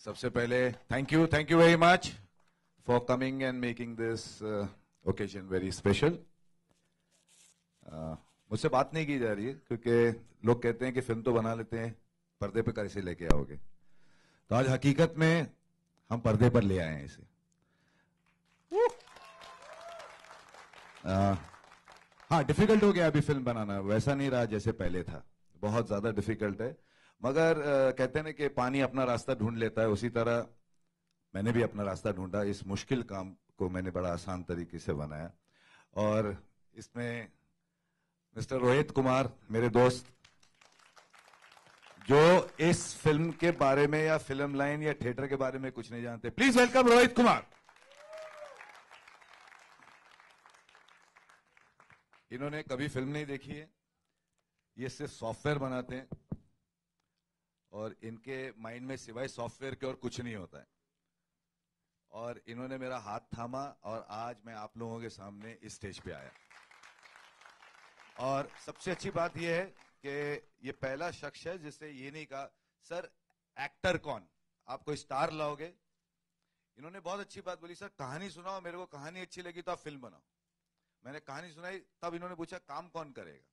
सबसे पहले thank you very much for coming and making this occasion very special. मुझसे बात नहीं की जा रही है क्योंकि लोग कहते हैं कि फिल्म तो बना लेते हैं, पर्दे पे कैसे लेके आओगे। तो आज हकीकत में हम पर्दे पर ले आए हैं इसे। हाँ, डिफिकल्ट हो गया अभी फिल्म बनाना, वैसा नहीं रहा जैसे पहले था, बहुत ज्यादा डिफिकल्ट है। मगर कहते हैं ना कि पानी अपना रास्ता ढूंढ लेता है, उसी तरह मैंने भी अपना रास्ता ढूंढा। इस मुश्किल काम को मैंने बड़ा आसान तरीके से बनाया और इसमें मिस्टर रोहित कुमार मेरे दोस्त, जो इस फिल्म के बारे में या फिल्म लाइन या थिएटर के बारे में कुछ नहीं जानते, प्लीज वेलकम रोहित कुमार। इन्होंने कभी फिल्म नहीं देखी है, ये सिर्फ सॉफ्टवेयर बनाते हैं और इनके माइंड में सिवाय सॉफ्टवेयर के और कुछ नहीं होता है। और इन्होंने मेरा हाथ थामा और आज मैं आप लोगों के सामने इस स्टेज पे आया। और सबसे अच्छी बात यह है कि ये पहला शख्स है जिससे ये नहीं कहा सर एक्टर कौन, आप कोई स्टार लाओगे। इन्होंने बहुत अच्छी बात बोली, सर कहानी सुनाओ, मेरे को कहानी अच्छी लगी तो आप फिल्म बनाओ। मैंने कहानी सुनाई, तब इन्होंने पूछा काम कौन करेगा,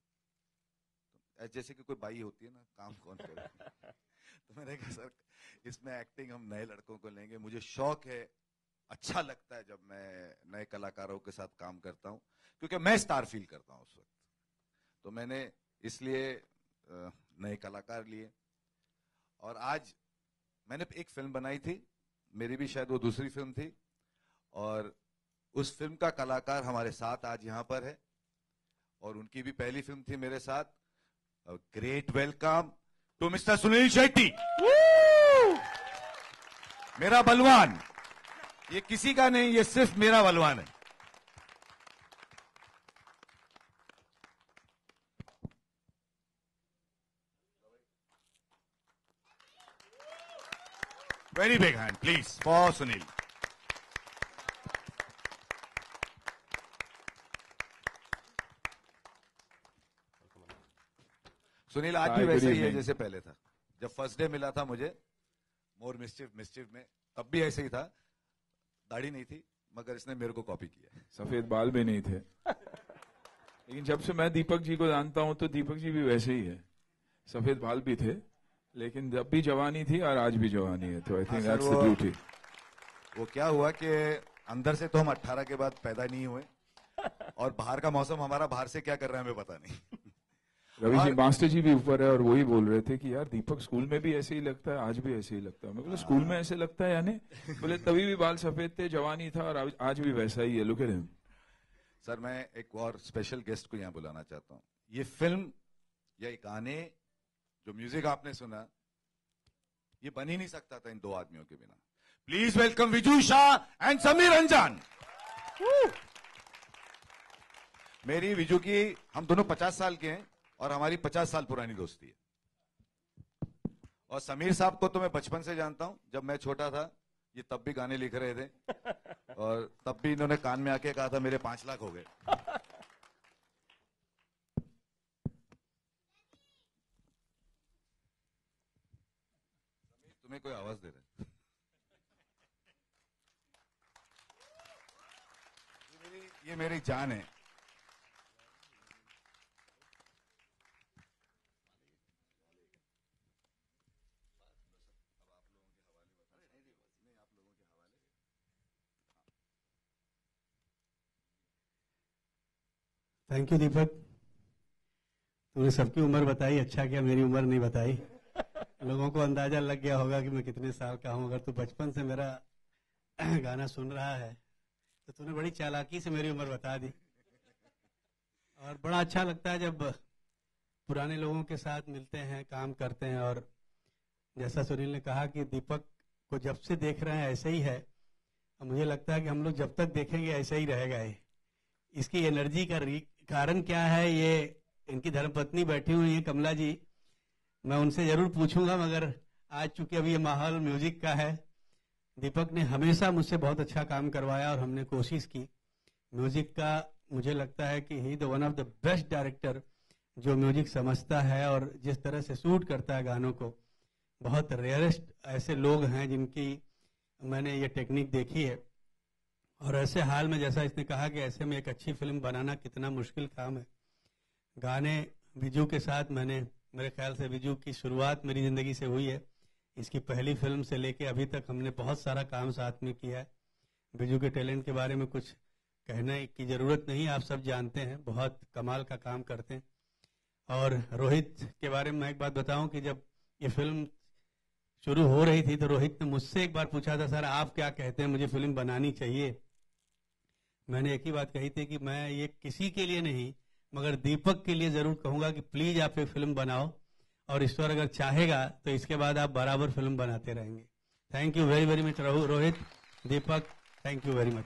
तो जैसे कि कोई बाई होती है ना, काम कौन करेगा। तो मैंने कहा सर इसमें एक्टिंग हम नए लड़कों को लेंगे, मुझे शौक है, अच्छा लगता है जब मैं नए कलाकारों के साथ काम करता हूं, क्योंकि मैं स्टार फील करता हूं उस वक्त। तो मैंने इसलिए नए कलाकार लिए। और आज मैंने एक फिल्म बनाई थी, मेरी भी शायद वो दूसरी फिल्म थी, और उस फिल्म का कलाकार हमारे साथ आज यहां पर है और उनकी भी पहली फिल्म थी मेरे साथ। Great welcome to mister Sunil Shetty, मेरा बलवान। ये किसी का नहीं, ये सिर्फ मेरा बलवान है। Very big hand please for Sunil. Sunil आज भी वैसे ही है जैसे पहले था। जब फर्स्ट डे मिला था मुझे मोर मिस्चिफ में, तब भी ऐसे ही था, दाढ़ी नहीं थी, मगर इसने मेरे को कॉपी किया। सफेद बाल भी नहीं थे। लेकिन जब से मैं दीपक जी को जानता हूं तो दीपक जी भी वैसे ही है, सफेद बाल भी थे, लेकिन जब भी जवानी थी और आज भी जवानी है। तो I think that's the beauty. वो क्या हुआ कि अंदर से तो हम 18 के बाद पैदा नहीं हुए और बाहर का मौसम हमारा बाहर से क्या कर रहा है हमें पता नहीं। रवि जी मास्टर जी भी ऊपर है और वही बोल रहे थे कि यार दीपक स्कूल में भी ऐसे ही लगता है, आज भी ऐसे ही लगता है। मैं बोला स्कूल में ऐसे लगता है यानी? बोले तभी भी बाल सफेद थे, जवानी था, और आज भी वैसा ही है। Look at him. सर मैं एक और स्पेशल गेस्ट को यहाँ बुलाना चाहता हूँ। ये फिल्म या गाने, जो म्यूजिक आपने सुना, ये बन ही नहीं सकता था इन दो आदमियों के बिना। Please welcome Viju Shah and Sameer Ranjan. मेरी विजू की, हम दोनों 50 साल के हैं और हमारी 50 साल पुरानी दोस्ती है। और समीर साहब को तो मैं बचपन से जानता हूं, जब मैं छोटा था ये तब भी गाने लिख रहे थे और तब भी इन्होंने कान में आके कहा था मेरे 5 लाख हो गए। समीर तुम्हें कोई आवाज दे रहा है। ये मेरी जान है। थैंक यू दीपक, तूने सबकी उम्र बताई, अच्छा किया मेरी उम्र नहीं बताई। लोगों को अंदाजा लग गया होगा कि मैं कितने साल का हूं। अगर तू बचपन से मेरा गाना सुन रहा है तो तूने बड़ी चालाकी से मेरी उम्र बता दी। और बड़ा अच्छा लगता है जब पुराने लोगों के साथ मिलते हैं, काम करते हैं। और जैसा सुनील ने कहा कि दीपक को जब से देख रहे हैं ऐसे ही है, और मुझे लगता है कि हम लोग जब तक देखेंगे ऐसे ही रहेगा। ये इसकी एनर्जी का कारण क्या है, ये इनकी धर्मपत्नी बैठी हुई है कमला जी, मैं उनसे जरूर पूछूंगा, मगर आज चूंकि अभी ये माहौल म्यूजिक का है, दीपक ने हमेशा मुझसे बहुत अच्छा काम करवाया और हमने कोशिश की म्यूजिक का। मुझे लगता है कि he the one of the best director जो म्यूजिक समझता है और जिस तरह से शूट करता है गानों को, बहुत रेयरेस्ट ऐसे लोग हैं जिनकी मैंने ये टेक्निक देखी है। और ऐसे हाल में, जैसा इसने कहा कि ऐसे में एक अच्छी फिल्म बनाना कितना मुश्किल काम है। गाने विजू के साथ मेरे ख्याल से विजू की शुरुआत मेरी ज़िंदगी से हुई है। इसकी पहली फिल्म से लेके अभी तक हमने बहुत सारा काम साथ में किया है। विजू के टैलेंट के बारे में कुछ कहने की ज़रूरत नहीं, आप सब जानते हैं, बहुत कमाल का काम करते हैं। और रोहित के बारे में मैं एक बात बताऊं कि जब ये फिल्म शुरू हो रही थी तो रोहित ने मुझसे एक बार पूछा था, सर आप क्या कहते हैं, मुझे फिल्म बनानी चाहिए। मैंने एक ही बात कही थी कि मैं ये किसी के लिए नहीं मगर दीपक के लिए जरूर कहूंगा कि प्लीज आप एक फिल्म बनाओ, और ईश्वर अगर चाहेगा तो इसके बाद आप बराबर फिल्म बनाते रहेंगे। Thank you very very much Rohit, Deepak, thank you very much.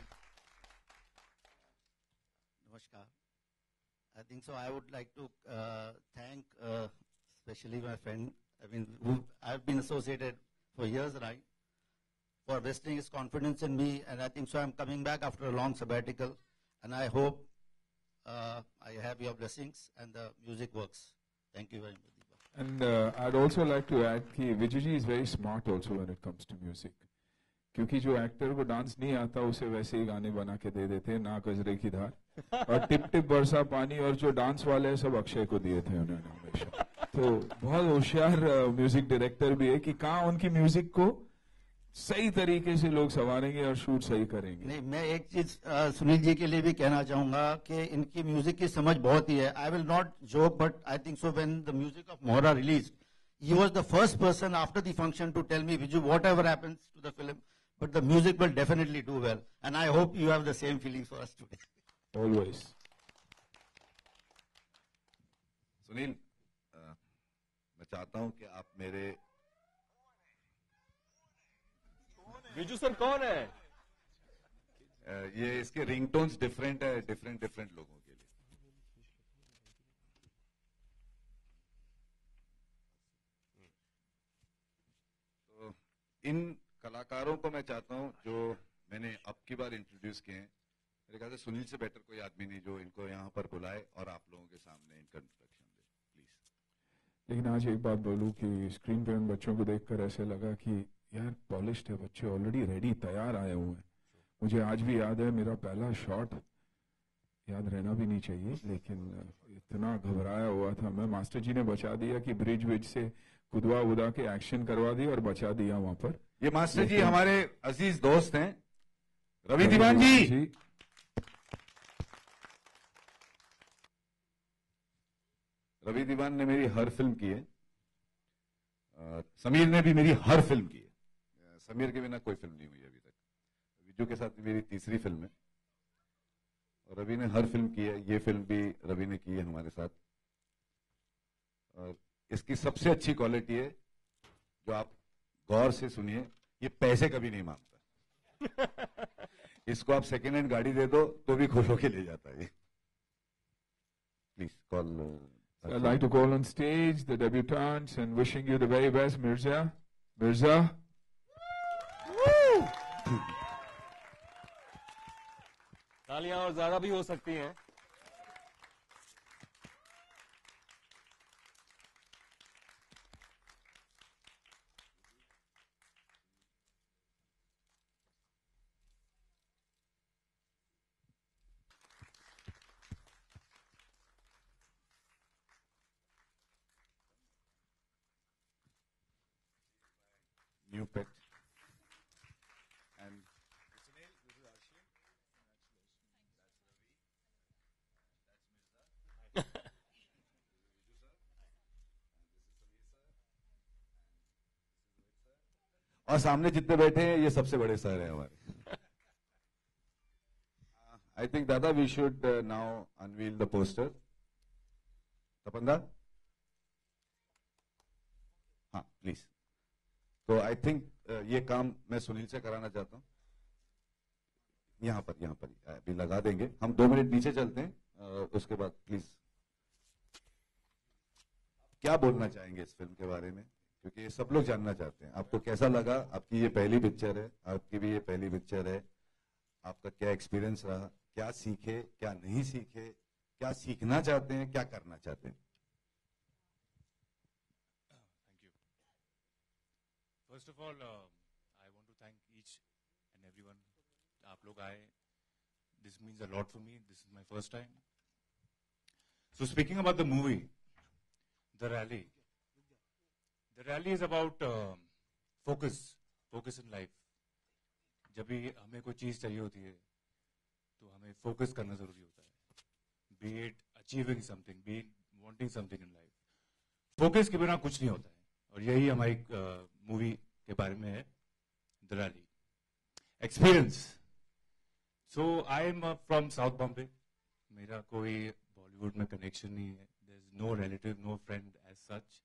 Namaskar. I think so. I would like to thank especially my friend, who I've been associated for years, right, for vesting his confidence in me, and I think so. I'm coming back after a long sabbatical, and I hope I have your blessings and the music works. Thank you very much. And I'd also like to add कि Vijay ji is very smart also when it comes to music. क्योंकि जो actor को dance नहीं आता उसे वैसे ही गाने बना के दे देते हैं, ना गजरे की धार और टिप टिप बरसा पानी, और जो डांस वाले हैं सब अक्षय को दिए थे उन्होंने हमेशा। तो बहुत होशियार म्यूजिक डायरेक्टर भी है कि कहाँ उनकी म्यूजिक को सही तरीके से लोग संवारेंगे और शूट सही करेंगे। नहीं, मैं एक चीज सुनील जी के लिए भी कहना चाहूंगा कि इनकी म्यूजिक की समझ बहुत ही है। I will not joke but I think so when the music of Mohra release, he was the first person after the function to tell me, Viju, whatever happens to the film, but the music will definitely do well, and I hope you have the same feelings for us today. Always. Sunil, मैं चाहता हूं कि आप मेरे Viju sir कौन है? ये इसके रिंगटोन्स डिफरेंट है डिफरेंट लोगों के लिए। तो इन कलाकारों को मैं चाहता हूं जो मैंने अब की बार इंट्रोड्यूस किए हैं, मेरे ख्याल से सुनील से बेटर कोई आदमी नहीं जो इनको यहाँ पर बुलाए और आप लोगों के सामने इनका इंट्रोडक्शन दे, प्लीज। लेकिन आज एक बात बोलूं कि स्क्रीन पे उन बच्चों को देखकर ऐसे लगा कि यार पॉलिश्ड है बच्चे, ऑलरेडी रेडी तैयार आए हुए हैं। मुझे आज भी याद है मेरा पहला शॉट, याद रहना भी नहीं चाहिए, लेकिन इतना घबराया हुआ था मैं, मास्टर जी ने बचा दिया कि ब्रिज से कुदवा उदा के एक्शन करवा दिया और बचा दिया वहां पर। ये मास्टर जी हमारे अजीज दोस्त हैं, रवि दीवान जी। रवि दीवान ने मेरी हर फिल्म की है, समीर ने भी मेरी हर फिल्म की है। समीर के बिना कोई फिल्म नहीं हुई अभी तक। विजू के साथ मेरी तीसरी फिल्म है और रवि ने हर फिल्म की है। ये फिल्म भी रवि ने की है हमारे साथ। और इसकी सबसे अच्छी क्वालिटी है, जो आप गौर से सुनिए, ये पैसे कभी नहीं मांगता। इसको आप सेकेंड हैंड गाड़ी दे दो तो भी खुश होके ले जाता है। Please call. I'd like to call on stage the debutants and wishing you the very best, Mirza. Mirza. तालियां और ज्यादा भी हो सकती हैं। New pet. And और सामने जितने बैठे हैं ये सबसे बड़े सर हैं हमारे। आई थिंक दादा we should now unveil the poster. तपंदा, हाँ प्लीज। तो आई थिंक ये काम मैं सुनील से कराना चाहता हूँ। यहाँ पर अभी लगा देंगे हम। 2 मिनट नीचे चलते हैं, उसके बाद प्लीज क्या बोलना चाहेंगे इस फिल्म के बारे में, क्योंकि ये सब लोग जानना चाहते हैं। आपको कैसा लगा? आपकी ये पहली पिक्चर है, आपकी भी ये पहली पिक्चर है। आपका क्या एक्सपीरियंस रहा? क्या सीखे, क्या नहीं सीखे, क्या सीखना चाहते हैं, क्या करना चाहते हैं? First of all, I want to thank each and everyone. आप लोग आए. This means a lot for me. This is my first time. So speaking about the movie, The Rally. The Rally is about focus in life. जब भी हमें कोई चीज चाहिए होती है, तो हमें फोकस करना जरूरी होता है. Be it achieving something, be it wanting something in life. Focus के बिना कुछ नहीं होता है. और यही हमारी मूवी के बारे में है, the rally. Experience. So I am from south Bombay. मेरा कोई बॉलीवुड में कनेक्शन नहीं है. There is no relative, no friend as such.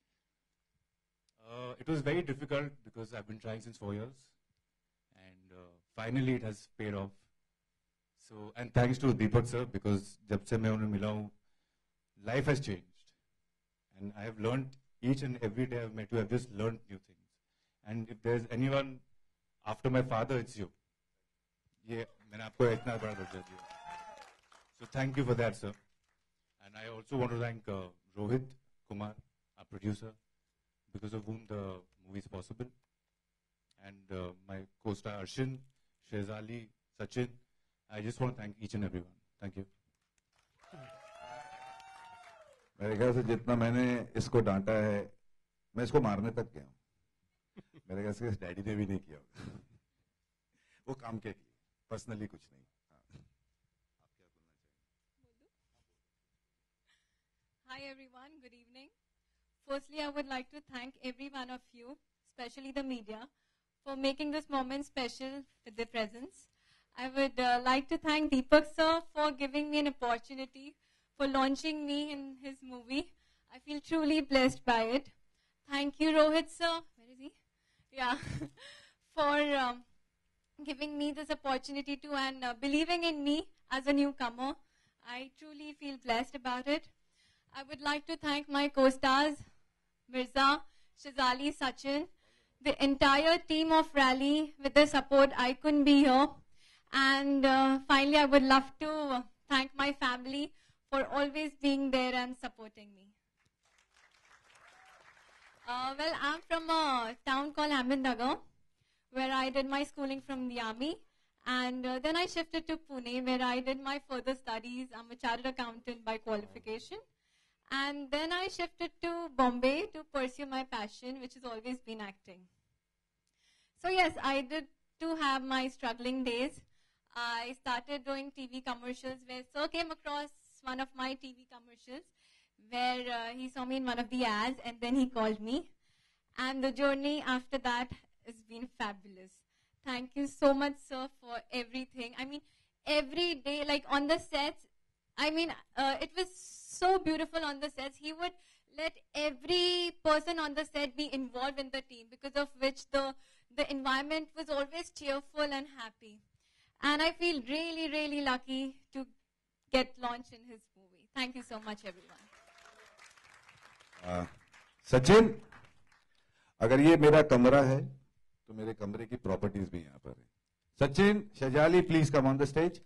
It was very difficult because I have been trying since 4 years and finally it has paid off. So and thanks to Deepak sir, because जब से मैं उन्हें मिला हूँ, life has changed and I have learned. Each and every day I've met you, I've just learned new things. And if there's anyone after my father, it's you. ये मैंने आपको इतना बड़ा दर्जा दिया. So thank you for that, sir. And I also want to thank Rohit Kumar, our producer, because of whom the movie is possible. And my co-star Arshin, Shehzali, Sachin. I just want to thank each and everyone. Thank you. मेरे ख्याल से जितना मैंने इसको डांटा है, मैं इसको मारने तक गया हूँ. मेरे ख्याल से डैडी ने भी नहीं किया होगा. वो काम के लिए, पर्सनली कुछ नहीं. हाँ. आप क्या बोलना चाहिए? Hi everyone, good evening. Firstly, I would like to thank every one of you, especially the media, for making this moment special with their presence. I would like to thank Deepak sir for giving me an opportunity, for launching me in his movie. I feel truly blessed by it. Thank you, Rohit sir. Where is he? Yeah. For giving me this opportunity to and believing in me as a newcomer. I truly feel blessed about it. I would like to thank my co-stars, Mirza, Shehzali, Sachin, the entire team of Rally. With their support, I couldn't be here. And finally, I would love to thank my family for always being there and supporting me. Well, I'm from a town called Ahmednagar, where I did my schooling from the army. And then I shifted to Pune, where I did my further studies. I'm a chartered accountant by qualification. And then I shifted to Bombay to pursue my passion, which has always been acting. So yes, I did too have my struggling days. I started doing TV commercials, where Sir came across one of my TV commercials where he saw me in one of the ads and then he called me. And the journey after that has been fabulous. Thank you so much, sir, for everything. I mean, every day, like on the sets, I mean, it was so beautiful on the sets. He would let every person on the set be involved in the team, because of which the environment was always cheerful and happy. And I feel really, really lucky to get launched in his movie. Thank you so much, everyone. Sachin, अगर ये मेरा कमरा है, तो मेरे कमरे की properties भी यहाँ पर है. Sachin, Shejali, please come on the stage.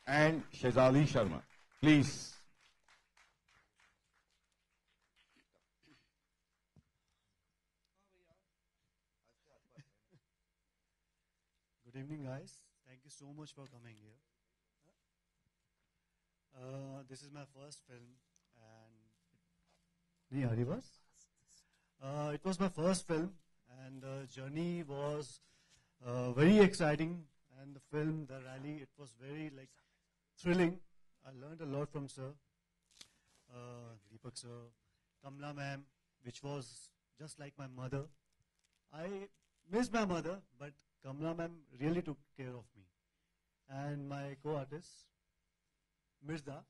And Shejali Sharma, please. Good evening, guys. Thank you so much for coming here. This is my first film, and it was my first film, and the journey was very exciting. And the film, the rally, it was very thrilling. I learned a lot from sir, Deepak sir, Kamla ma'am, which was just like my mother. I miss my mother, but Kamla ma'am really took care of me. And my co-artist, Mirza.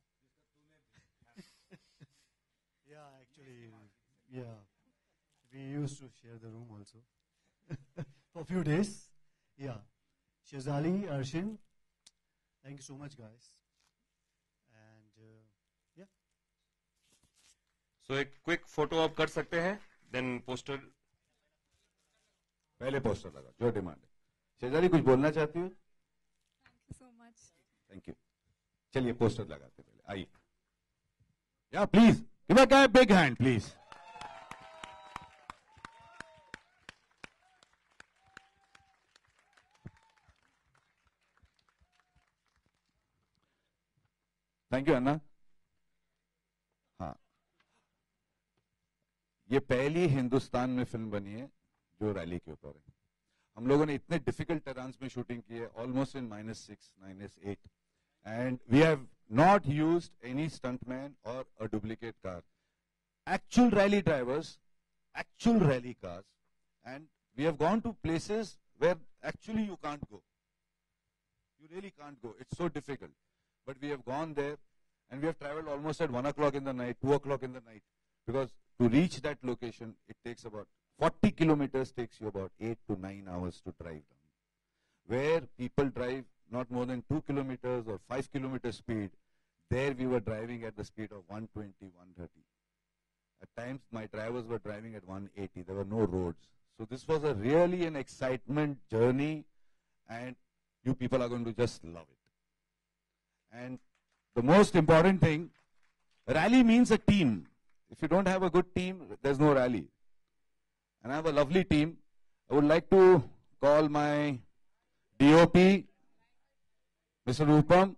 Yeah, actually, yeah. We used to share the room also. For a few days. Yeah. Shehzali, Arshin, thank you so much, guys. And, yeah. So, एक quick photo आप कर सकते हैं, then poster. पहले poster लगा, जो demand है. शेजाली, कुछ बोलना चाहती हो? Thank you so much. Thank you. चलिए पोस्टर लगाते पहले. आइए. या please give a big hand please. Thank you Anna. हाँ, ये पहली हिंदुस्तान में फिल्म बनी है जो रैली के ऊपर है। हम लोगों ने इतने डिफिकल्ट टेरेन्स में शूटिंग की है, almost in -6, -8, and we have not used any stuntman और a duplicate car, actual rally drivers, actual rally cars, and we have gone to places where actually you can't go. You really can't go. It's so difficult. But we have gone there and we have traveled almost at 1 o'clock in the night, 2 o'clock in the night, because to reach that location, it takes about 40 kilometers, takes you about 8 to 9 hours to drive down. Where people drive not more than 2 kilometers or 5 kilometer speed, there we were driving at the speed of 120, 130. At times, my drivers were driving at 180. There were no roads. So this was a really an excitement journey, and you people are going to just love it. And the most important thing, rally means a team. If you don't have a good team, there's no rally. And I have a lovely team. I would like to call my DOP, Mr. Rupam.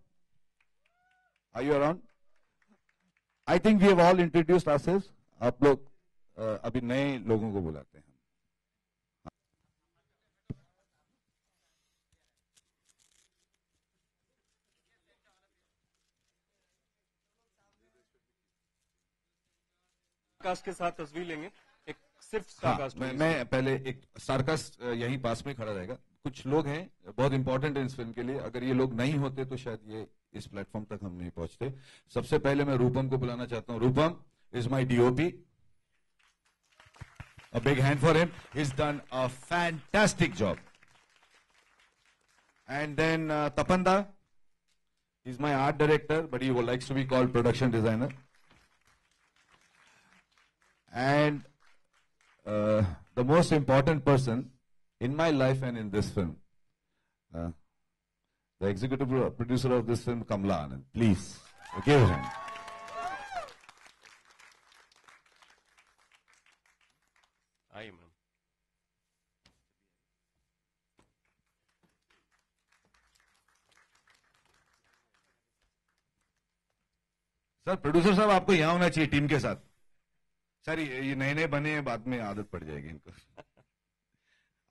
Are you around? I think we have all introduced ourselves. आप लोग अभी नए लोगों को बुलाते हैं। Star cast के साथ तस्वीर लेंगे, एक सिर्फ हाँ, स्टारकास्ट। मैं पहले एक स्टारकास्ट यहीं पास में खड़ा रहेगा। कुछ लोग हैं बहुत इंपॉर्टेंट है इस फिल्म के लिए, अगर ये लोग नहीं होते तो शायद ये इस प्लेटफॉर्म तक हम नहीं पहुंचते। सबसे पहले मैं रूपम को बुलाना चाहता हूं। रूपम is my DOP. A big hand for him. He's done a fantastic job. And then Tapanda, he's my art director, but he likes to be called production designer. And the most important person in my life and in this film, the executive producer of this film, Kamala Anand. Please, give a hand. आइए ma'am. Sir producer साहब आपको यहां होना चाहिए team के साथ। Sir ये नए नए बने हैं, बाद में आदत पड़ जाएगी इनको।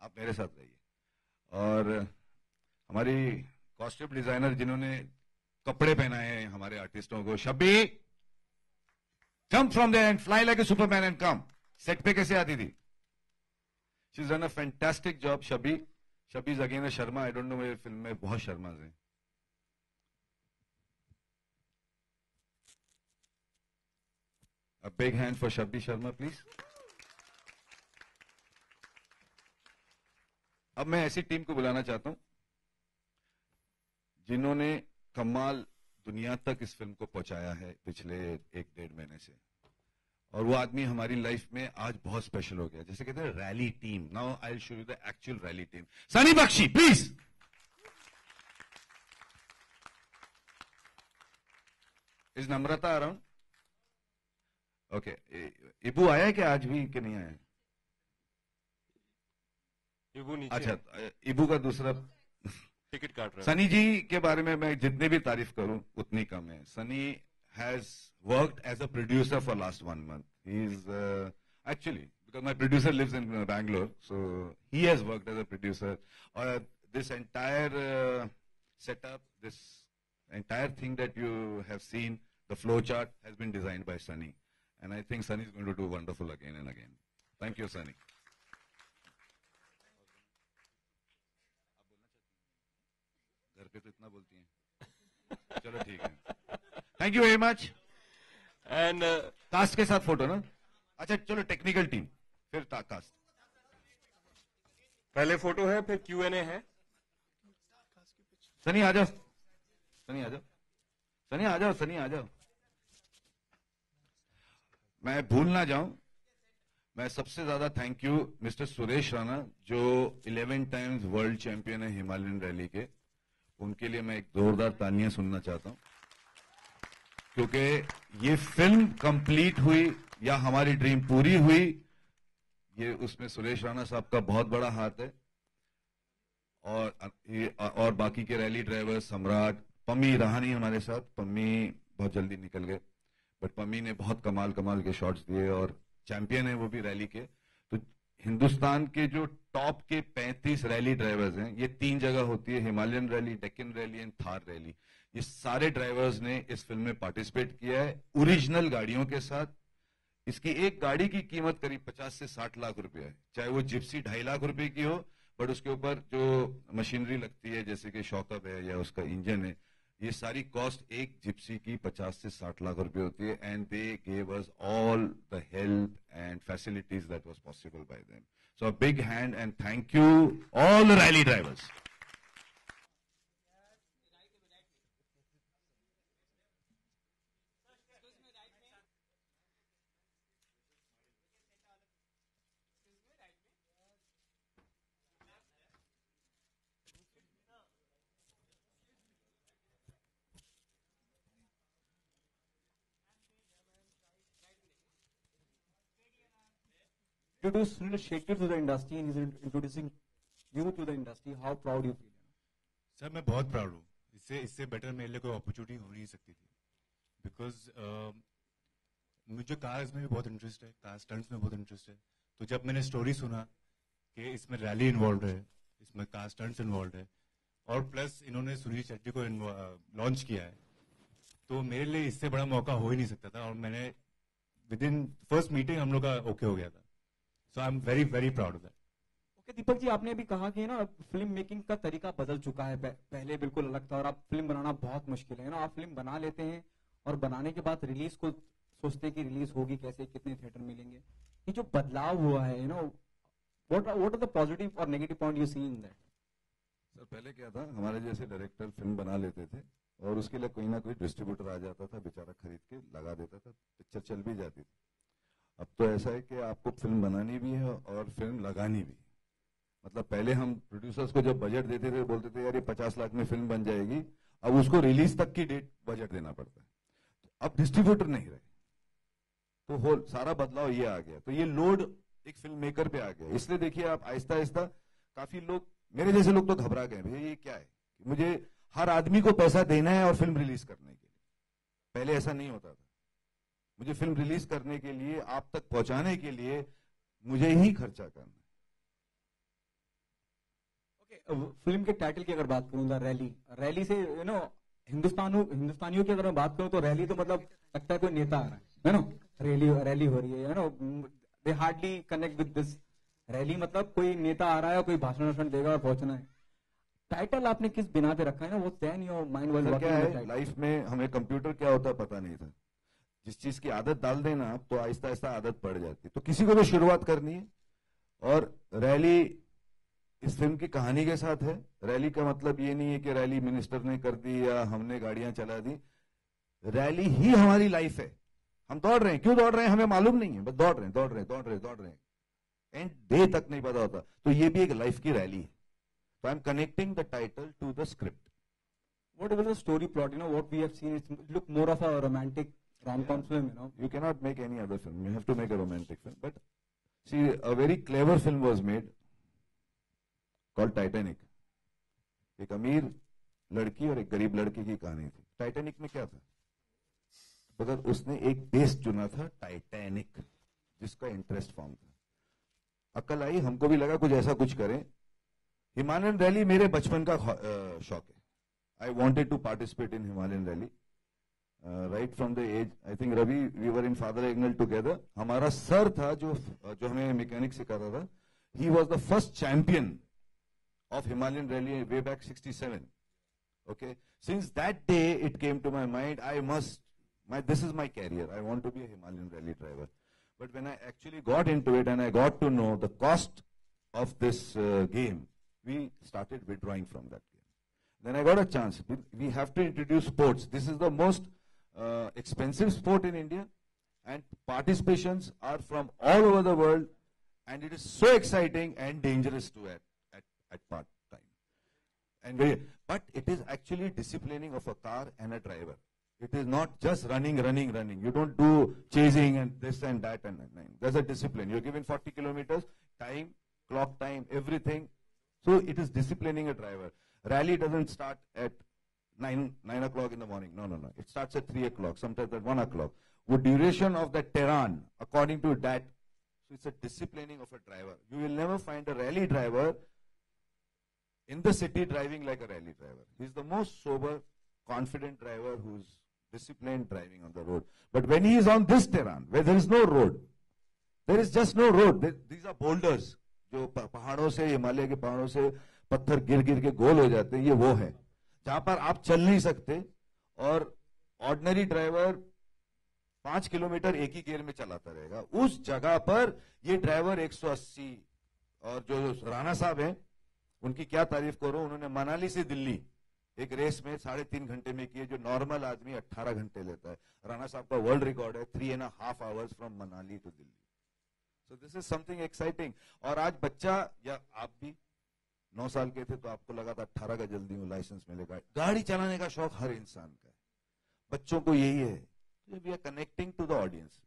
आप मेरे साथ रहिए। और हमारी कॉस्ट्यूम डिजाइनर जिन्होंने कपड़े पहनाए हैं हमारे आर्टिस्टों को, Shabbi come from there and fly like a superman and come. Set पे कैसे आती थी? She's done a fantastic job, Shabbi. Shabbi is again a Sharma. I don't know मेरे फिल्म में बहुत शर्माज हैं। A big hand for Shabbi Sharma, please. अब मैं ऐसी टीम को बुलाना चाहता हूं जिन्होंने कमाल दुनिया तक इस फिल्म को पहुंचाया है पिछले 1-1.5 महीने से, और वो आदमी हमारी लाइफ में आज बहुत स्पेशल हो गया। जैसे कहते हैं rally team. Now I will show you the actual rally team. Sunny Bakshi please. Is Namrata around? Okay, इबू आया है क्या आज भी कि नहीं आया? इबू नीचे। अच्छा, इबू का दूसरा टिकट काट रहा है। सनी जी के बारे में मैं जितने भी तारीफ करूं उतनी कम है। Sunny has worked as a producer for last 1 month. He's actually, because my producer lives in Bangalore, so he has worked as a producer. This entire setup, this entire thing that you have seen, the flow chart has been designed by Sunny. And I think Sunny is going to do wonderful again and again. Thank you, Sunny. घर पे तो इतना बोलती हैं। चलो ठीक है। Thank you very much. And cast के साथ फोटो ना? अच्छा चलो, टेक्निकल टीम फिर कास्ट। पहले फोटो है, फिर Q&A है। सनी आ जाओ, सनी आ जाओ, सनी आ जाओ, सनी आ जाओ। मैं भूल ना जाऊं, मैं सबसे ज्यादा thank you mister Suresh Rana, जो 11 टाइम्स वर्ल्ड चैंपियन है हिमालयन रैली के। उनके लिए मैं एक जोरदार तालियां सुनना चाहता हूं, क्योंकि ये फिल्म कंप्लीट हुई या हमारी ड्रीम पूरी हुई, ये उसमें सुरेश राणा साहब का बहुत बड़ा हाथ है। और बाकी के रैली ड्राइवर, सम्राट, पम्मी रहानी हमारे साथ। पम्मी बहुत जल्दी निकल गए, बट पम्मी ने बहुत कमाल कमाल के शॉट्स दिए और चैंपियन है वो भी रैली के। तो हिंदुस्तान के जो टॉप के 35 रैली ड्राइवर्स हैं, ये 3 जगह होती है, Himalayan rally, Deccan rally and Thar rally. ये सारे ड्राइवर्स ने इस फिल्म में पार्टिसिपेट किया है ओरिजिनल गाड़ियों के साथ। इसकी एक गाड़ी की कीमत करीब 50 से 60 लाख रुपए है, चाहे वो जिप्सी 2.5 लाख रुपए की हो, बट उसके ऊपर जो मशीनरी लगती है जैसे कि शॉकअप है या उसका इंजन है, ये सारी कॉस्ट एक जिप्सी की 50 से 60 लाख रुपए होती है। And they gave us all the help and facilities that was possible by them. So a big hand and thank you all the rally drivers. Introduce Sunil Shetty to the industry and he's introducing you to the industry. How proud you feel? Sir मैं बहुत proud हूँ, इससे better मेरे लिए कोई opportunity हो नहीं सकती थी, बिकॉज मुझे कार्स में भी बहुत इंटरेस्ट है, कार स्टंट्स में बहुत इंटरेस्ट है। तो जब मैंने स्टोरी सुना कि इसमें रैली इन्वॉल्व है, इसमें कार स्टंट्स इन्वॉल्व है और प्लस इन्होंने सुनील शेट्टी को लॉन्च किया है, तो मेरे लिए इससे बड़ा मौका हो ही नहीं सकता था। और मैंने विद इन फर्स्ट मीटिंग हम लोग का ओके हो गया था। So I am very very proud of that. Okay Deepak ji, आपने अभी कहा कि ना फिल्म मेकिंग का तरीका बदल चुका है, पहले बिल्कुल अलग था और अब फिल्म बनाना बहुत मुश्किल है ना। आप फिल्म बना लेते हैं और बनाने के बाद रिलीज को सोचते हैं कि रिलीज होगी कैसे, कितने थिएटर मिलेंगे। ये जो बदलाव हुआ है, you know, what are the positive और negative point you see in that? Sir पहले क्या था, हमारे जैसे डायरेक्टर फिल्म बना लेते थे और उसके लिए कोई ना कोई डिस्ट्रीब्यूटर आ जाता था, बेचारा खरीद के लगा देता था, पिक्चर चल भी जाती थी। अब तो ऐसा है कि आपको फिल्म बनानी भी है और फिल्म लगानी भी। मतलब पहले हम प्रोड्यूसर्स को जब बजट देते थे बोलते थे यार ये 50 लाख में फिल्म बन जाएगी, अब उसको रिलीज तक की डेट बजट देना पड़ता है। तो अब डिस्ट्रीब्यूटर नहीं रहे, तो सारा बदलाव ये आ गया। तो ये लोड एक फिल्म मेकर पे आ गया। इसलिए देखिए आप आहिस्ता आहिस्ता काफी लोग, मेरे जैसे लोग तो घबरा गए, भैया ये क्या है, मुझे हर आदमी को पैसा देना है और फिल्म रिलीज करने के लिए। पहले ऐसा नहीं होता था, मुझे फिल्म रिलीज करने के लिए, आप तक पहुंचाने के लिए मुझे ही खर्चा करना है। फिल्म के टाइटल की अगर बात करूं, रैली से यू नो हिंदुस्तानियों की अगर मैं बात करूं तो रैली तो मतलब लगता है कोई नेता आ रहा है ना, रैली हो रही है, you no, they hardly connect with this rally. मतलब कोई नेता आ रहा है, कोई भाषण देगा और पहुंचना है। टाइटल आपने किस बिना पे रखा है ना, वो then your mind was working. क्या है लाइफ में, हमें कंप्यूटर क्या होता है पता नहीं था। जिस चीज की आदत डाल देना आप, तो आहिस्ता आहिस्ता आदत पड़ जाती है। तो किसी को भी शुरुआत करनी है और रैली इस फिल्म की कहानी के साथ है। रैली का मतलब ये नहीं है कि रैली मिनिस्टर ने कर दी या हमने गाड़ियां चला दी। रैली ही हमारी लाइफ है। हम दौड़ रहे हैं, क्यों दौड़ रहे हैं हमें मालूम नहीं है, बस दौड़ रहे हैं, एंड डे तक नहीं पता होता। तो ये भी एक लाइफ की रैली है। तो I am connecting the title to the script. What was the story plot? You know what we have seen. It look more of a romantic rom-com film. You know, you cannot make any other film. You have to make a romantic film. But see, a very clever film was made called Titanic. एक अमीर लड़की और एक गरीब लड़के की कहानी थी। टाइटैनिक में क्या था, मगर उसने एक देश चुना था टाइटैनिक, जिसका इंटरेस्ट फॉर्म था। अकल आई, हमको भी लगा कुछ ऐसा कुछ करें। हिमालयन रैली मेरे बचपन का शौक है। I wanted to participate in Himalayan Rally right from the age, I think Ravi, we were in Father Egnal together. हमारा सर था जो हमें मैकेनिक सिखाता था, he was the first champion of Himalayan Rally way back 67. Okay, since that day it came to my mind, this is my career, I want to be a Himalayan Rally driver. But when I actually got into it and I got to know the cost of this game, we started withdrawing from that. Then I got a chance. We have to introduce sports. This is the most expensive sport in India, and participations are from all over the world, and it is so exciting and dangerous too at part time. But it is actually disciplining of a car and a driver. It is not just running. You don't do chasing and this and that and that. There's a discipline. You're given 40 kilometers, time, clock time, everything. So it is disciplining a driver. Rally doesn't start at 9 o'clock in the morning. No. It starts at 3 o'clock, sometimes at 1 o'clock. The duration of that terrain, according to that, so it's a disciplining of a driver. You will never find a rally driver in the city driving like a rally driver. He's the most sober, confident driver who's disciplined driving on the road. But when he is on this terrain, where there is no road, there is just no road. These are boulders. जो पहाड़ों से, हिमालय के पहाड़ों से पत्थर गिर गिर के गोल हो जाते हैं, ये वो है जहां पर आप चल नहीं सकते और ऑर्डिनरी ड्राइवर 5 किलोमीटर एक ही गियर में चलाता रहेगा. उस जगह पर ये ड्राइवर 180. और जो राणा साहब हैं, उनकी क्या तारीफ करो. उन्होंने मनाली से दिल्ली एक रेस में 3.5 घंटे में किए, जो नॉर्मल आदमी 18 घंटे लेता है. राणा साहब का वर्ल्ड रिकॉर्ड है 3.5 hours from Manali to Delhi. So this is something exciting. और आज बच्चा, या आप भी 9 साल के थे तो आपको लगा था 18 का जल्दी में लाइसेंस मिलेगा. गाड़ी चलाने का शौक हर इंसान का है. बच्चों को यही है. We are connecting to the audience.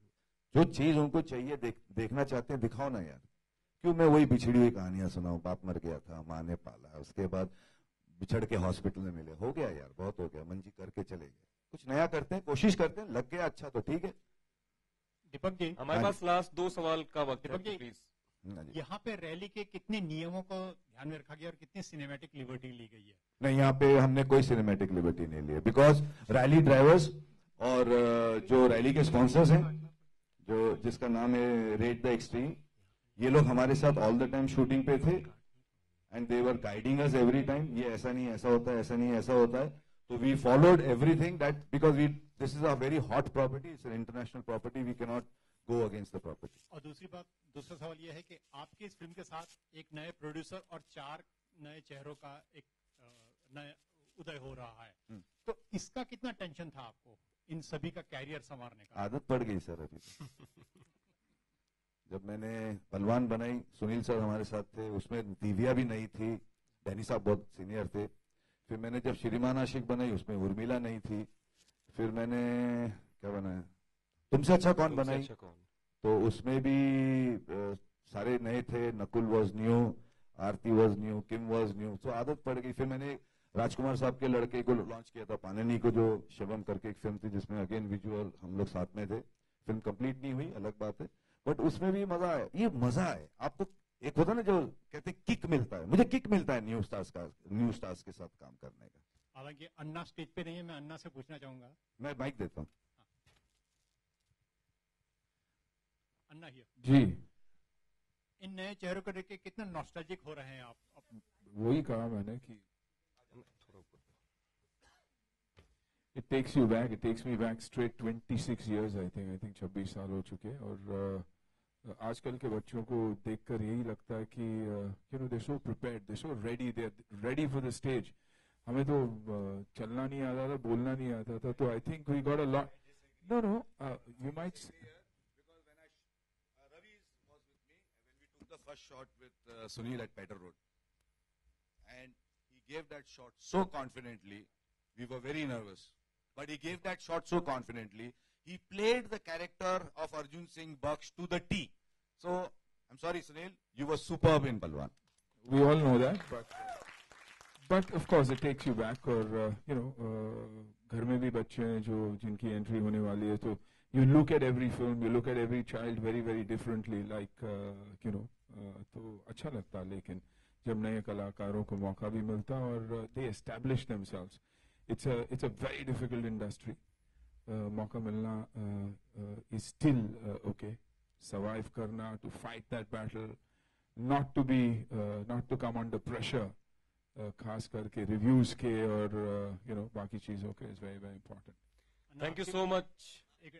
जो चीज उनको चाहिए, देखना चाहते हैं, दिखाओ ना यार. क्यों मैं वही बिछड़ी हुई कहानियां सुनाऊं. बाप मर गया था, माँ ने पाला, उसके बाद बिछड़ के हॉस्पिटल में मिले. हो गया यार, बहुत हो गया. मंजी करके चले गए. कुछ नया करते हैं, कोशिश करते हैं. लग गया अच्छा तो ठीक है. दीपक जी, हमारे पास लास्ट 2 सवाल का वक्त है. दीपक जी, प्लीज. यहाँ पे रैली के कितने नियमों को ध्यान में रखा गया और कितनी सिनेमैटिक लिबर्टी ली गई है? नहीं, यहाँ पे हमने कोई सिनेमैटिक लिबर्टी नहीं ली है. बिकॉज रैली ड्राइवर्स और जो रैली के स्पॉन्सर्स हैं, जो जिसका नाम है रेड द एक्सट्रीम, ये लोग हमारे साथ ऑल द टाइम शूटिंग पे थे and they were guiding us every time. ये ऐसा नहीं ऐसा होता है, ऐसा नहीं ऐसा होता है. तो we followed everything that, because this is a very hot property, it's an international property, we can not go against the property. और दूसरा सवाल यह है कि आपकी इस फिल्म के साथ एक नए प्रोड्यूसर और 4 नए चेहरों का एक नया उदय हो रहा है. तो इसका कितना टेंशन था आपको, इन सभी का कैरियर संवारने का? आदत पड़ गई सर अभी तो. जब मैंने पहलवान बनाई, सुनील सर हमारे साथ थे, उसमें दिव्या भी नहीं थी, डैनी साहब बहुत सीनियर थे. फिर मैंने जब श्रीमान आशिक बनाई, उसमें उर्मिला नहीं थी. फिर मैंने क्या बनाया, तुमसे अच्छा कौन बनाई, तो उसमें भी सारे नए थे. Nakul was new, Aarti was new, Kim was new. तो आदत पड़ गई. फिर मैंने राजकुमार साहब के लड़के को लॉन्च किया था, पाननी को, जो शिवम करके एक फिल्म थी जिसमें अगेन विजुअल हम लोग साथ में थे. फिल्म कंप्लीट नहीं हुई, अलग बात है, बट उसमें भी मजा आया. ये मजा है आपको. एक होता ना जो कहते हैं किक मिलता है, मुझे किक मिलता है न्यू स्टार्स के साथ काम करने का. हालांकि अन्ना स्टेज पे नहीं है, मैं अन्ना से पूछना चाहूंगा. मैं माइक देता हूँ. अन्ना हियर जी. इन नए चेहरों को देख के कितना नॉस्टैल्जिक हो रहे हैं आप? वही कहा मैंने कि it takes you back, it takes me back straight 26 years I think 26 साल हो चुके हैं. और आजकल के बच्चों को देखकर यही लगता है कि you know, they're so prepared, they're so ready, they're ready for the stage. हमें तो चलना नहीं आता था, बोलना नहीं आता था. तो I think we got a lot. No, you might say, because when Ravi was with me when we took the first shot with Sunil at Petter Road, and he gave that shot so confidently. We were very nervous, but he gave that shot so confidently. He played the character of Arjun Singh Baksh to the T. So I'm sorry, Sunil, you were superb in Palwan. We all know that, but of course it takes you back. और you know, घर में भी बच्चे हैं जो जिनकी entry होने वाली है, तो you look at every film, you look at every child very very differently, like you know, तो अच्छा लगता है. लेकिन जब नए कलाकारों को मौका भी मिलता और they establish themselves, it's a very difficult industry. मौका मिलना is still okay. Survive करना, to fight that battle, not to come under pressure, खास करके reviews के और you know बाकी चीजों के, is very very important. Thank you so much.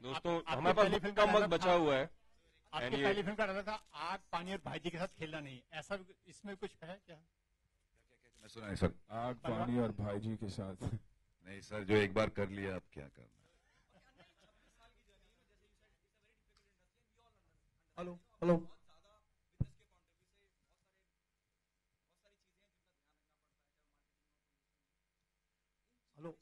दोस्तों, हमारे पास कम वक्त बचा हुआ है. आपकी पहली फिल्म का रहा था आग पानी और भाईजी के साथ खेलना नहीं, ऐसा इसमें कुछ है क्या? मैं सुना है सर. आग पानी और भाईजी के साथ नहीं सर, जो एक बार कर लिया अब क्या करना. Hello hello. Hello.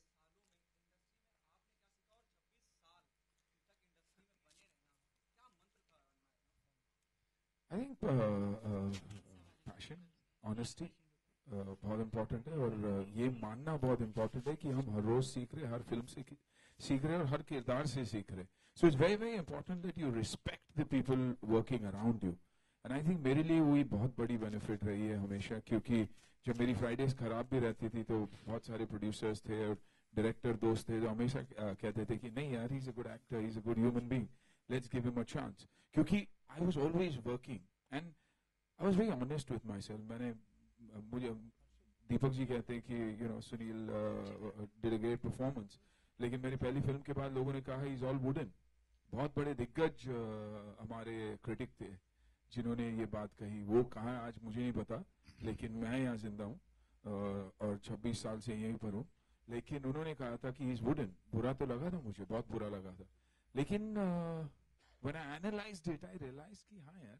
I think passion, honesty, बहुत इम्पोर्टेंट है, और ये मानना बहुत इम्पोर्टेंट है कि हम हर रोज सीख रहे, हर फिल्म से सीख रहे और हर किरदार से सीख रहे. So it's very very important that you respect the people working around you. And I think मेरे लिए वही बहुत बड़ी बेनिफिट रही है हमेशा, क्योंकि जब मेरी फ्राइडेज खराब भी रहती थी तो बहुत सारे प्रोड्यूसर्स थे और डायरेक्टर दोस्त थे जो हमेशा कहते थे कि नहीं यार, he is a good actor, he is a good human being, let's give him a chance. क्योंकि I was always working and I was very honest with my self. मुझे दीपक जी कहते हैं कि Sunil did a great performance, लेकिन मेरी पहली film के बाद लोगों ने कहा ही इज ऑल वुडन. बहुत बड़े दिग्गज हमारे क्रिटिक थे जिन्होंने ये बात कही. वो कहाँ आज मुझे नहीं पता, लेकिन मैं यहाँ जिंदा हूँ और 26 साल से यहीं पर हूँ. लेकिन उन्होंने कहा था कि इज वुडन. बुरा तो लगा था मुझे, बहुत बुरा लगा था. लेकिन when I analysed it I realise कि हाँ यार,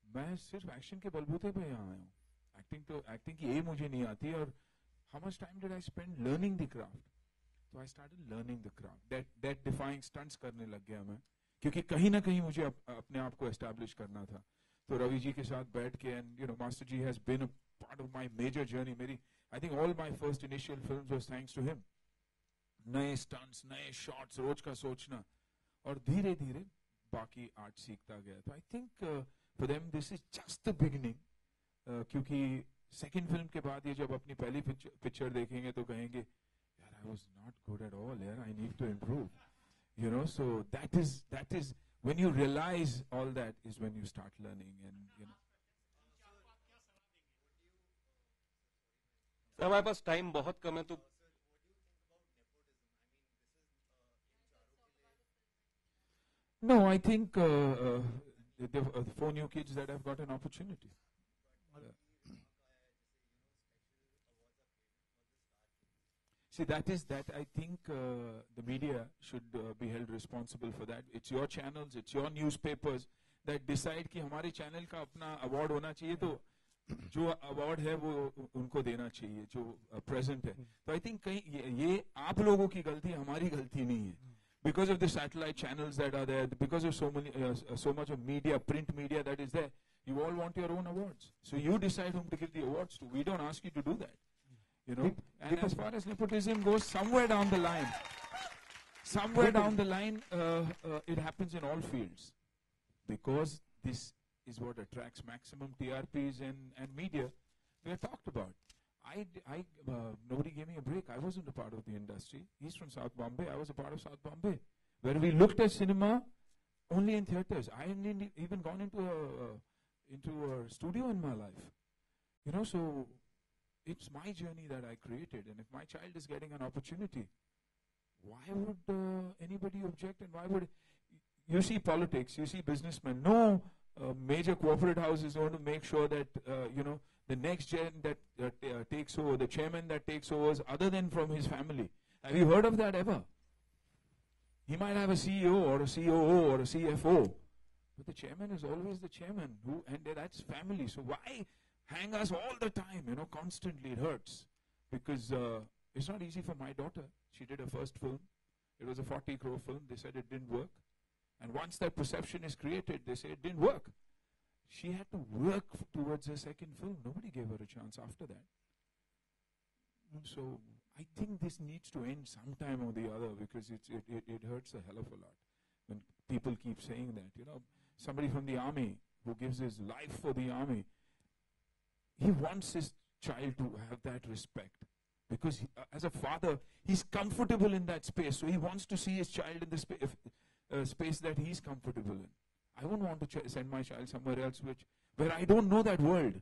मैं सिर्फ एक्शन के बलबूते पे यहाँ आया हूँ. एक्टिंग की मुझे नहीं आती. और how much time did I spend learning the craft. तो I started learning the craft. That defying stunts करने लग गया मैं, क्योंकि कहीं ना कहीं मुझे अपने आप को एस्टैब्लिश करना था. तो रवि जी के साथ बैठ के, and master ji has been a part of my major journey. मेरी I think all my first initial films was thanks to him. नए स्टंट्स, नए शॉट्स, रोज का सोचना, और धीरे धीरे बाकी आर्ट सीखता गया. तो I think for them this is just the beginning. क्योंकि सेकंड फिल्म के बाद ये जब अपनी पहली पिक्चर देखेंगे तो कहेंगे यार, I was not good at all यार, I need to improve. So that is when you realize all that is when you start learning. And sir हमारे पास टाइम बहुत कम है, तो no, I think the 4 new kids that have got an opportunity. See, that I think the media should be held responsible for that. It's your channels, it's your newspapers that decide कि हमारे channel का अपना award होना चाहिए, तो जो award है वो उनको देना चाहिए जो प्रेजेंट है. तो आई थिंक कहीं ये आप लोगों की गलती, हमारी गलती नहीं है. Because of the satellite channels that are there, because of so much of media, print media that is there, you all want your own awards. So you decide whom to give the awards to. We don't ask you to do that. And as far as nepotism goes, somewhere down the line, it happens in all fields, because this is what attracts maximum TRPs and media. We have talked about. Nobody gave me a break. I wasn't a part of the industry. He's from South Bombay. I was a part of South Bombay, where we looked at cinema only in theaters. I hadn't even gone into a studio in my life. So it's my journey that I created, and if my child is getting an opportunity, why would anybody object? And why would you see politics? You see businessmen. No major corporate house is going to make sure that the next gen that takes over, the chairman that takes over, is other than from his family. Have you heard of that ever? He might have a CEO or a COO or a CFO, but the chairman is always the chairman, and that's family. So why hang us all the time, constantly? It hurts, because it's not easy for my daughter. She did her first film. It was a 40 crore film. They said it didn't work. And once that perception is created, they say it didn't work. She had to work towards her second film. Nobody gave her a chance after that. So I think this needs to end sometime or the other, because it hurts a hell of a lot when people keep saying that. Somebody from the army who gives his life for the army, he wants his child to have that respect, because as a father, he's comfortable in that space. So he wants to see his child in the space that he's comfortable in. I wouldn't want to send my child somewhere else where I don't know that world.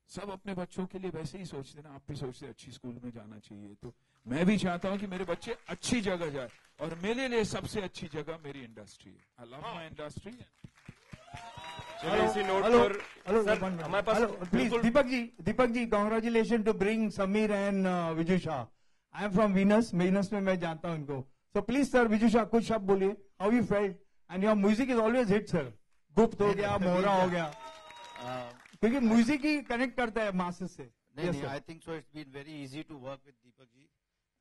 सब अपने बच्चों के लिए वैसे ही सोचते हैं ना. आप भी सोचते हैं अच्छी स्कूल में जाना चाहिए, तो मैं भी चाहता हूं कि मेरे बच्चे अच्छी जगह जाए, और मेरे लिए सबसे अच्छी जगह मेरी इंडस्ट्री है. I love my industry. हमारे पास please Deepak ji congratulation to bring Sameer and Viju Shah. I am from Venus में मैं जानता हूं इनको. So please sir, Viju Shah कुछ शब्द बोलिए. How you felt? And your music is always hit sir. गुप्त हो गया, मोहरा हो गया, क्योंकि म्यूजिक ही कनेक्ट करता है मासेस से. नहीं, I think so it's been very easy to work with Deepak ji.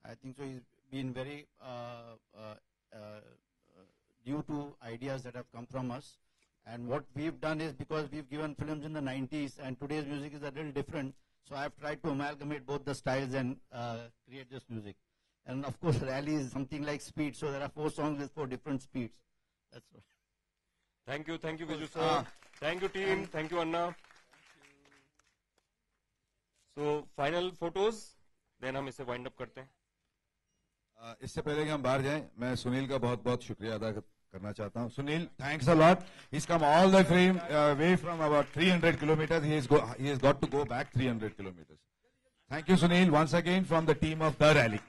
I think so is been very due to ideas that have come from us. And what we've done is, because we've given films in the 90s and today's music is a little different, so I've tried to amalgamate both the styles and create this music. And of course, Rally is something like speed, so there are 4 songs with 4 different speeds. That's right. Thank you, Viju sir. Thank you, team. Thank you, Anna. So, final photos, then हम इसे wind up करते हैं. इससे पहले कि हम बाहर जाएं, मैं सुनील का बहुत बहुत शुक्रिया अदा करना चाहता हूं. Sunil, thanks a lot. He's come all the way from about 300 kilometers. He has got to go back 300 kilometers. Thank you, Sunil, once again from the team of The Rally.